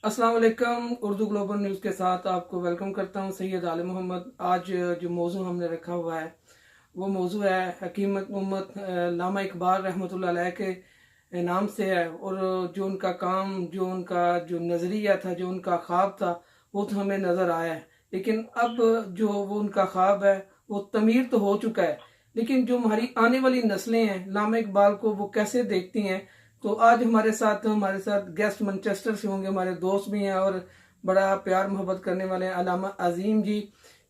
अस्सलाम वालेकुम। Urdu global news के साथ आपको वेलकम करता हूँ। सैयद आले मोहम्मद। आज जो मौजू हमने रखा हुआ है वो मौजू है हकीम मोहम्मद अल्लामा इकबाल रहमतुल्लाह अलैह के नाम से है। और जो उनका काम, जो उनका जो नज़रिया था, जो उनका ख्वाब था, वो तो हमें नज़र आया है। लेकिन अब जो वो उनका ख्वाब है वो तमीर तो हो चुका है, लेकिन जो हमारी आने वाली नस्लें हैं अल्लामा इकबाल को वो कैसे देखती हैं। तो आज हमारे साथ गेस्ट मैनचेस्टर से होंगे, हमारे दोस्त भी हैं और बड़ा प्यार मोहब्बत करने वाले हैं, अलामा अजीम जी।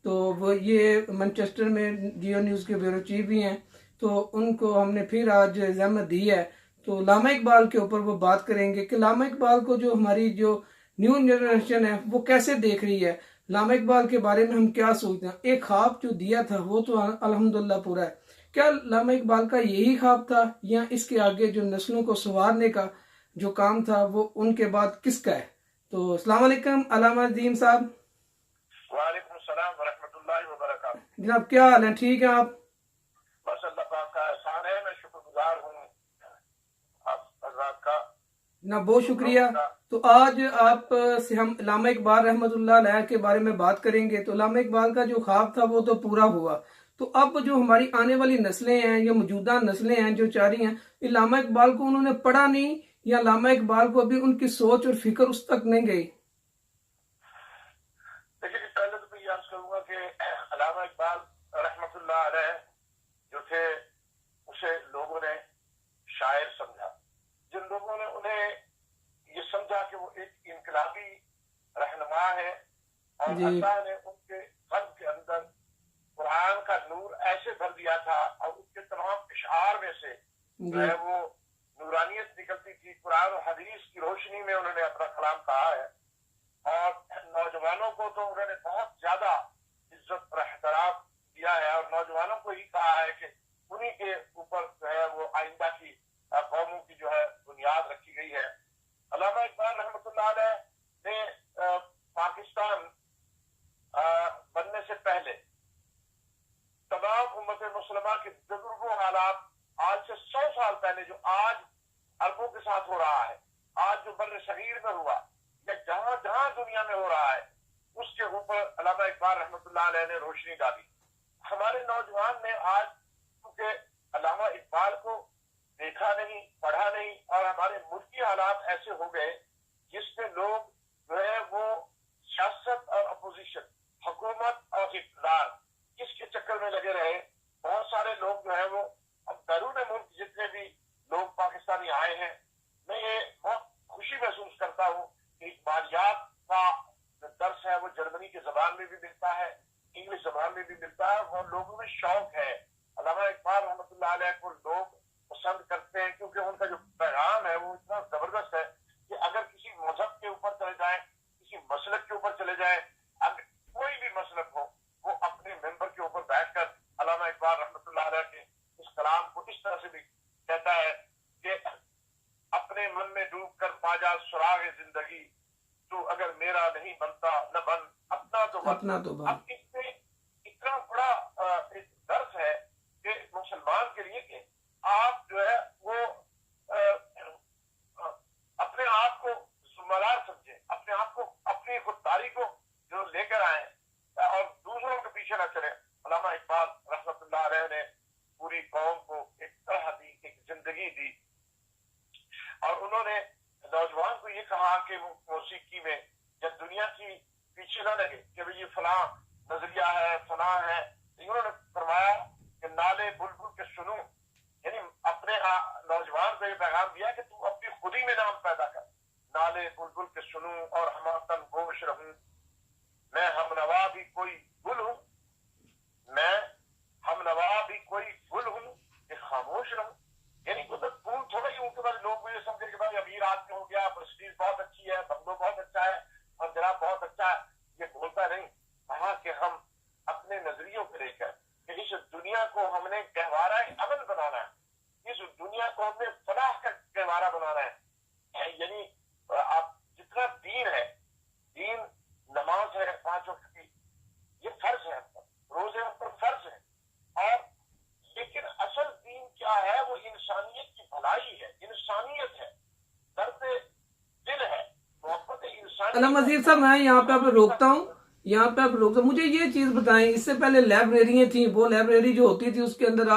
तो वो ये मैनचेस्टर में जियो न्यूज़ के ब्यूरो चीफ भी हैं। तो उनको हमने फिर आज जहमत दी है। तो लामा इकबाल के ऊपर वो बात करेंगे कि लामा इकबाल को जो हमारी जो न्यू जनरेशन है वो कैसे देख रही है, लामा इकबाल के बारे में हम क्या सोचते हैं। एक ख्वाब जो दिया था वो तो अल्हम्दुलिल्लाह पूरा है। क्या लामा इकबाल का यही ख्वाब था या इसके आगे जो नस्लों को संवारने का जो काम था वो उनके बाद किसका है? तो अस्सलाम वालेकुम अलामा अजीम साहब। वालेकुम सलाम व रहमतुल्लाहि व बरकातहू। जनाब क्या हाल है, ठीक है आप? बस अल्लाह पाक का एहसान है, मैं शुक्रगुजार हूँ आप हजरात का। जनाब बहुत शुक्रिया। तो आज आप से हम लामा इकबाल रहमतुल्लाह अलैह के बारे में बात करेंगे। तो लामा इकबाल का जो ख्वाब था वो तो पूरा हुआ। तो अब जो हमारी आने वाली नस्लें हैं या मौजूदा नस्लें हैं जो चाह रही हैं, ये लामा इकबाल को उन्होंने पढ़ा नहीं या लामा इकबाल को अभी उनकी सोच और फिक्र उस तक नहीं गई। देखिए, पहले तो मैं ये अर्ज करूंगा कि अल्लामा इकबाल रहमतुल्लाह अलैह जो थे उसे लोगों ने शायर समझा। जिन लोगों ने उन्हें ये समझा कि वो एक इनकलाबी रहनुमा है और जी अल्लाह ने उनके कल्ब के अंदर कुरान का नूर ऐसे भर दिया था और उसके तमाम इशार में से जो जी है वो नूरानियत निकलती थी। कुरान और हदीस की रोशनी में उन्होंने अपना कलाम कहा है और नौजवानों को तो उन्होंने बहुत ज्यादा इज्जत और एहतराम दिया है और नौजवानों को ही कहा है कि उन्हीं के ऊपर जो है वो आइंदा की कौमों की जो है बुनियाद रखी गई है। अल्लामा इकबाल रहमतुल्लाह अलैह ने पाकिस्तान बनने से पहले तमाम उम्मत मुसलमा के बुजुर्गों हालात आज से 100 साल पहले जो आज अरबों के साथ हो रहा है, आज जो बर्र सगीर में हुआ या जहां जहां दुनिया में हो रहा है, उसके ऊपर अल्लामा इकबाल रहमतुल्लाह अलैह ने रोशनी डाली। हमारे नौजवान ने आज क्योंकि अल्लामा इकबाल को देखा नहीं, पढ़ा नहीं और हमारे मुल्की हालात ऐसे हो गए जिसमें लोग जो है वो सियासत और अपोजिशन, हुकूमत और इक़्तिदार इसके चक्कर में लगे रहे। बहुत सारे लोग जो है वो अब बैरून मुल्क जितने भी लोग पाकिस्तानी आए हैं, मैं ये बहुत खुशी महसूस करता हूँ कि इकबालियात का जो दर्स है वो जर्मनी की जबान में भी मिलता है, इंग्लिश जबान में भी मिलता है और लोगों में शौक है। अल्लामा इकबाल रहमतुल्लाह अलैह को लोग पसंद करते हैं क्योंकि उनका जो पैगाम है वो इतना जबरदस्त है कि अगर किसी मजहब के ऊपर चले जाए, किसी मसलक के ऊपर चले जाए, अगर कोई भी मसलक हो, वो अपने मेंबर के ऊपर बैठकर अल्लामा इकबाल रहमतुल्लाह अलैह के इस कलाम को इस तरह से भी कहता है कि अपने मन में डूब कर पा जा सुराग जिंदगी, तू अगर मेरा नहीं बनता न बन अपना तो बन। अपना तो अब इसमें इतना बड़ा एक दर्द है कि मुसलमान के लिए कि आप जो है वो अपने आप को जिम्मेदार समझे, अपने आप को, अपनी खुददारी को जो लेकर आए और दूसरों के पीछे न चले। अल्लामा इकबाल रहमतुल्लाह अलैह ने पूरी कौम को एक तरह दी, एक जिंदगी दी और उन्होंने नौजवान को ये कहा कि वो मौसीकी में जब दुनिया की पीछे न लगे कि भाई ये फला नजरिया है, फला है, उन्होंने फरमाया कि नाले बुलबुल के सुनूं, यानी अपने नौजवान को ये पैगाम दिया कि तू अपनी खुदी में नाम पैदा कर। नाले बुलबुल के सुनूं और हमातन गोश रहूं, मैं हमनवा भी कोई गुल हूं, मैं हमनवा भी कोई गुल हूं कि खामोश रहूं। यानी तो फूल थोड़ा ही उनके बाद लोग मुझे समझे कि भाई अमीर आदमी हो गया, प्रेस्टीज बहुत अच्छी है, बंगलो बहुत अच्छा है और जनाब बहुत अच्छा है, ये बोलता नहीं। कहा कि हम अपने नजरियों को लेकर कि इस दुनिया को हमने गहवारा अमन बनाना है, इस दुनिया को हमने फलाह का गहवारा बनाना है। यानी आप जितना दीन है, दीन नमाज है 5 वक्त की, ये फर्ज है, रोजे हम पर फर्ज है और लेकिन असल दीन क्या है? वो इंसानियत की भलाई है, इंसानियत है, दर्द दिल है, علامہ عزیز صاحب میں یہاں پہ آپ روکتا ہوں مجھے یہ چیز بتائیں، اس سے پہلے لائبریریاں تھیں، وہ لائبریری جو ہوتی تھی اس کے اندر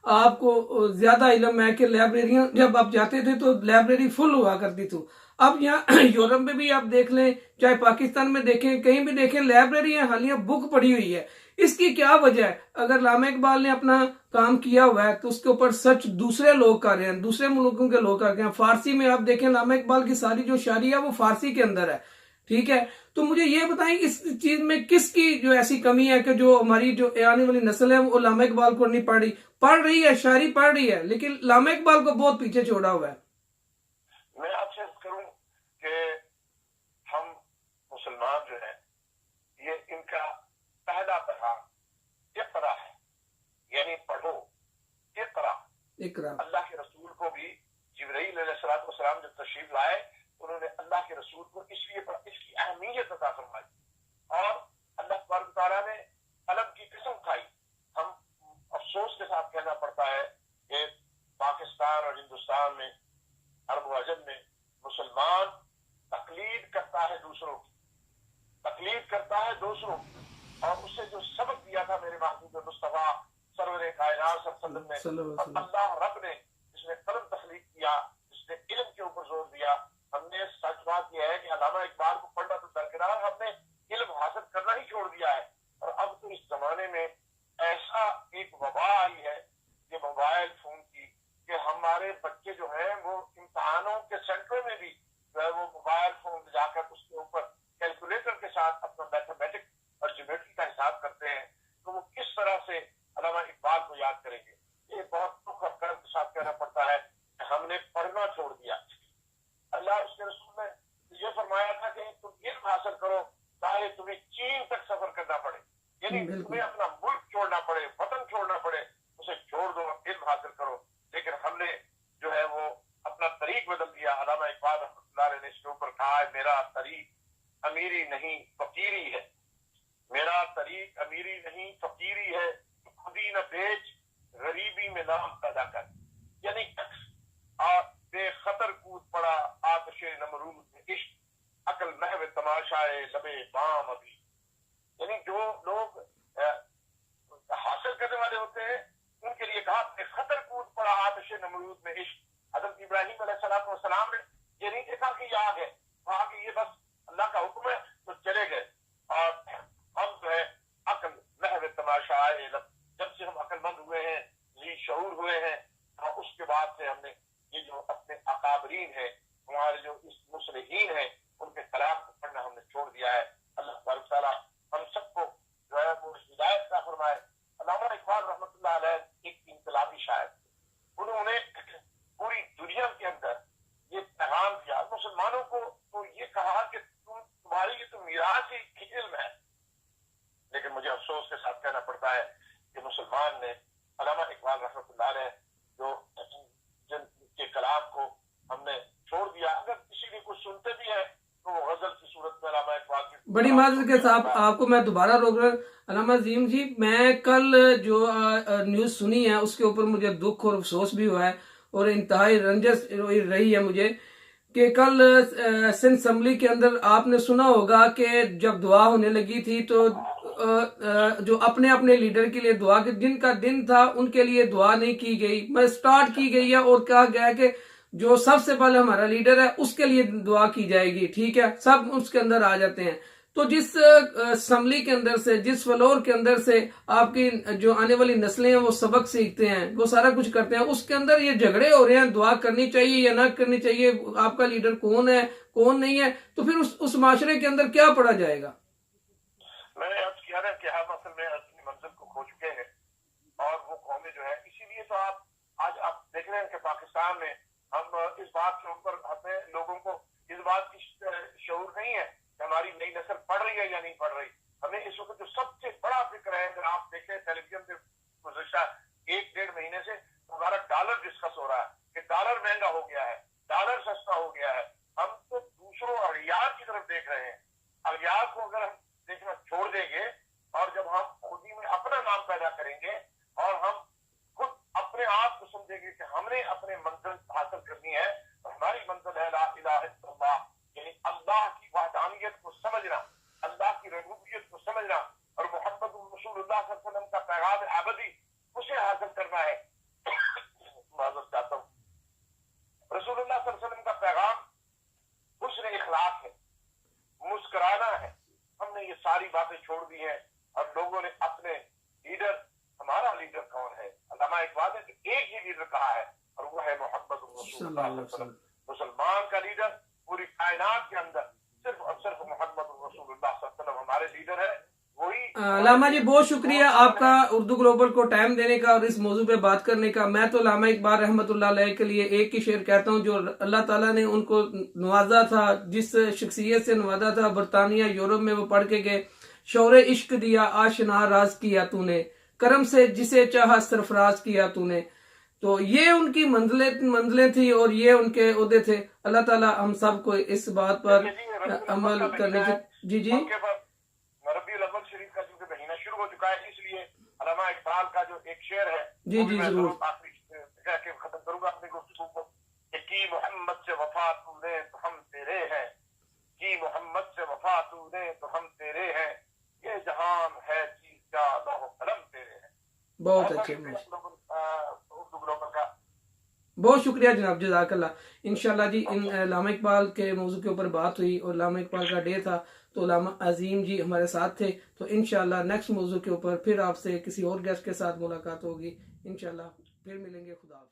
آپ کو زیادہ علم ہے کہ لائبریریاں جب آپ جاتے تھے تو لائبریری فل ہوا کرتی تھی. اب یہاں یورپ میں بھی آپ دیکھ لیں، چاہے پاکستان میں دیکھیں، کہیں بھی دیکھیں، لائبریریاں حالیہ بک پڑی ہوئی ہے. اس کی کیا وجہ ہے؟ اگر علامہ اقبال نے اپنا کام کیا ہوا ہے تو اس کے اوپر سچ دوسرے لوگ کر رہے ہیں، دوسرے ملکوں کے لوگ کر رہے ہیں. فارسی میں آپ دیکھیں علامہ اقبال کی ساری جو شاعری ہے وہ فارسی کے اندر ہے، ٹھیک ہے. تو مجھے یہ بتائیں اس چیز میں کس کی جو ایسی کمی ہے کہ جو ہماری جو آنے والی نسل ہے وہ علامہ اقبال کو نہیں پڑھ رہی ہے، شاعری پڑھ رہی ہے، لیکن علامہ اقبال کو بہت پیچھے چھوڑا ہوا ہے. میں آپ سے کروں کہ ہم مسلمان جو ہیں یہ ان کا پہلا پیغام اقرا ہے، یعنی پڑھو. اقرا اللہ کے رسول کو بھی جبرائیل علیہ السلام جب تشریف لائے انہوں نے اللہ کے رسول کو اس لیے اس کی اہمیت عطا فرمائی، اور اللہ تبارک تعالیٰ نے قلم کی قسم کھائی. ہم افسوس کے ساتھ کہنا پڑتا ہے کہ پاکستان اور ہندوستان میں، عرب و عجم میں مسلمان تقلید کرتا ہے دوسروں کی، اور اس سے جو سبق دیا تھا میرے محبوب مصطفیٰ سرور کائنات صلی اللہ علیہ وسلم نے، اللہ رب نے جس نے قلم تخلیق کیا، جس نے علم کے اوپر زور دیا. ہم نے سچ بات یہ ہے کہ علامہ اقبال کو پڑھنا تو درکنار، ہم نے علم حاصل کرنا ہی چھوڑ دیا ہے. اور اب تو اس زمانے میں ایسا ایک وبا آئی ہے یہ موبائل فون کی کہ ہمارے بچے جو ہیں وہ امتحانوں کے سینٹروں میں بھی جو ہے وہ موبائل فون جا کر اس کے اوپر کیلکولیٹر کے ساتھ اپنا میتھمیٹک اور جیومیٹری کا حساب کرتے ہیں. تو وہ کس طرح سے علامہ اقبال کو یاد کریں گے؟ یہ بہت دکھ اور درد کے ساتھ کہنا پڑتا ہے کہ ہم نے پڑھنا چھوڑ دیا. اللہ اس کے رسول نے یہ فرمایا تھا کہ تم علم حاصل کرو چاہے تمہیں چین تک سفر کرنا پڑے، یعنی تمہیں اپنا ملک چھوڑنا پڑے، وطن چھوڑنا پڑے، اسے چھوڑ دو، علم حاصل کرو. لیکن ہم نے جو ہے وہ اپنا طریق بدل دیا. علامہ اقبال رحمۃ اللہ علیہ نے اس کے اوپر کہا ہے میرا طریق امیری نہیں فقیری ہے، میرا طریق امیری نہیں فقیری ہے، خودی نہ بیچ غریبی میں نام پیدا کر. یعنی بے خطر کود پڑا آتش نمرود میں عشق، عقل محو تماشائے لبے بام ابھی. یعنی جو لوگ حاصل کرنے والے ہوتے ہیں ان کے لیے کہا بے خطر کود پڑا آتش نمرود میں عشق. حضرت ابراہیم علیہ السلام نے یہ نہیں دیکھا کہ یہ آگ ہے، کہا کہ یہ بس اللہ کا حکم ہے تو چلے گئے. اور ہم جو ہے عقل محو تماشائے جب سے ہم عقل مند ہوئے ہیں، ذی شعور ہوئے ہیں، اور اس کے بعد سے ہم نے یہ جو اپنے اکابرین ہیں، ہمارے جو اس مصلحین ہیں، ان کے کلام کو پڑھنا ہم نے چھوڑ دیا ہے. اللہ تبارک تعالیٰ ہم سب کو جو ہے وہ ہدایت عطا فرمائے. علامہ اقبال رحمۃ اللہ علیہ ایک انقلابی شاعر، انہوں نے پوری دنیا کے اندر یہ پیغام دیا مسلمانوں کو. تو یہ کہا کہ تمہاری یہ تو میراث ہی علم ہے. لیکن مجھے افسوس کے ساتھ کہنا پڑتا ہے کہ مسلمان نے علامہ اقبال رحمۃ اللہ علیہ جو جن کے کلام کو ہم نے چھوڑ دیا. اگر کسی نے کچھ سنتے بھی ہے تو وہ غزل کی صورت میں علامہ اقبال کی بڑی معذرت کے ساتھ آپ کو میں دوبارہ روک رہا ہوں. علامہ عظیم جی، میں کل جو نیوز سنی ہے اس کے اوپر مجھے دکھ اور افسوس بھی ہوا ہے اور انتہائی رنجش رہی ہے مجھے کہ کل سندھ اسمبلی کے اندر آپ نے سنا ہوگا کہ جب دعا ہونے لگی تھی تو جو اپنے اپنے لیڈر کے لیے دعا کے جن کا دن تھا ان کے لیے دعا نہیں کی گئی، میں سٹارٹ کی گئی ہے اور کہا گیا ہے کہ جو سب سے پہلے ہمارا لیڈر ہے اس کے لیے دعا کی جائے گی. ٹھیک ہے، سب اس کے اندر آ جاتے ہیں. تو جس اسمبلی کے اندر سے، جس فلور کے اندر سے آپ کی جو آنے والی نسلیں ہیں وہ سبق سیکھتے ہیں، وہ سارا کچھ کرتے ہیں، اس کے اندر یہ جھگڑے ہو رہے ہیں دعا کرنی چاہیے یا نہ کرنی چاہیے، آپ کا لیڈر کون ہے کون نہیں ہے، تو پھر اس معاشرے کے اندر کیا پڑا جائے گا؟ میں نے عرض کیا نا کہ ہم اصل میں اپنی منزل کو کھو چکے ہیں، اور وہ قومیں جو ہے اسی لیے تو آج آپ دیکھ رہے ہیں کہ پاکستان میں ہم اس بات کے اوپر ہمیں لوگوں کو اس بات کی شعور نہیں ہے کہ ہماری نئی نسل پڑھ رہی ہے یا نہیں پڑھ رہی. ہمیں اس وقت جو سب سے بڑا فکر ہے، اگر آپ دیکھیں ٹیلی ویژن پہ گزشتہ 1-1.5 مہینے سے ہمارا ڈالر ڈسکس ہو رہا ہے کہ ڈالر مہنگا ہو گیا ہے، ڈالر سستا ہو گیا ہے. ہم تو دوسروں اغیار کی طرف دیکھ رہے ہیں. اغیار کو اگر ہم دیکھنا چھوڑ دیں گے اور جب ہم خودی میں اپنا نام پیدا کریں گے اور ہم خود اپنے آپ کو سمجھیں گے کہ ہم نے اپنے منزل حاصل کرنی ہے، تو ہماری منزل ہے لا الہ الا اللہ، یعنی اللہ کی समझना, अल्लाह की रबूबियत को समझना और मोहम्मद रसूलुल्लाह सल्लल्लाहु अलैहि वसल्लम का पैगाम अबदी उसे हासिल करना है। माजूर चाहता हूँ, रसूलुल्लाह सल्लल्लाहु अलैहि वसल्लम का पैगाम हुस्न इखलाक है, मुस्कुराना है। हमने ये सारी बातें छोड़ दी हैं और लोगों ने अपने लीडर, हमारा लीडर कौन है? अल्लामा इकबाल ने एक ही लीडर कहा है और वो है मोहम्मद रसूलुल्लाह सल्लल्लाहु अलैहि वसल्लम। मुसलमान का लीडर पूरी कायनात के अंदर सिर्फ और सिर्फ मोहम्मद रसूलुल्लाह सल्लल्लाहु अलैहि वसल्लम हमारे लीडर है। वही लामा जी बहुत शुक्रिया आपका उर्दू ग्लोबल को टाइम देने का और इस मौजू पे बात करने का। मैं तो लामा इकबाल रहमतुल्लाह अलैह के लिए एक ही शेर कहता हूँ, जो अल्लाह ताला ने उनको नवाजा था, जिस शख्सियत से नवाजा था, बरतानिया यूरोप में वो पढ़ के गए, शौरे इश्क दिया आशना राज किया तूने, करम से जिसे चाहा सरफराज किया तूने। तो ये उनकी मंजिलें थी और ये उनके ओहदे थे। अल्लाह ताला हम सब को इस बात पर अमल करने की जी रबीउल अव्वल शरीफ का क्योंकि महीना शुरू हो चुका है, इसलिए अल्लामा इकबाल का जो एक शेर है जी जी जरूर आखिरी कह के खत्म करूंगा अपनी गुफ्तगू को कि मोहम्मद से वफा तूने तो हम तेरे हैं, कि मोहम्मद से वफा तूने तो हम तेरे हैं, ये जहान है चीज का लौह कलम तेरे हैं। बहुत अच्छे उर्दू ग्लोबल का बहुत शुक्रिया जनाब, जज़ाकल्लाह। इंशाल्लाह जी इन लामा इकबाल के मौजू के ऊपर बात हुई और लामा इकबाल का डे था, तो लामा अजीम जी हमारे साथ थे। तो इंशाल्लाह नेक्स्ट मौजू के ऊपर फिर आपसे किसी और गेस्ट के साथ मुलाकात होगी। इंशाल्लाह फिर मिलेंगे। खुदा हाफ़िज़।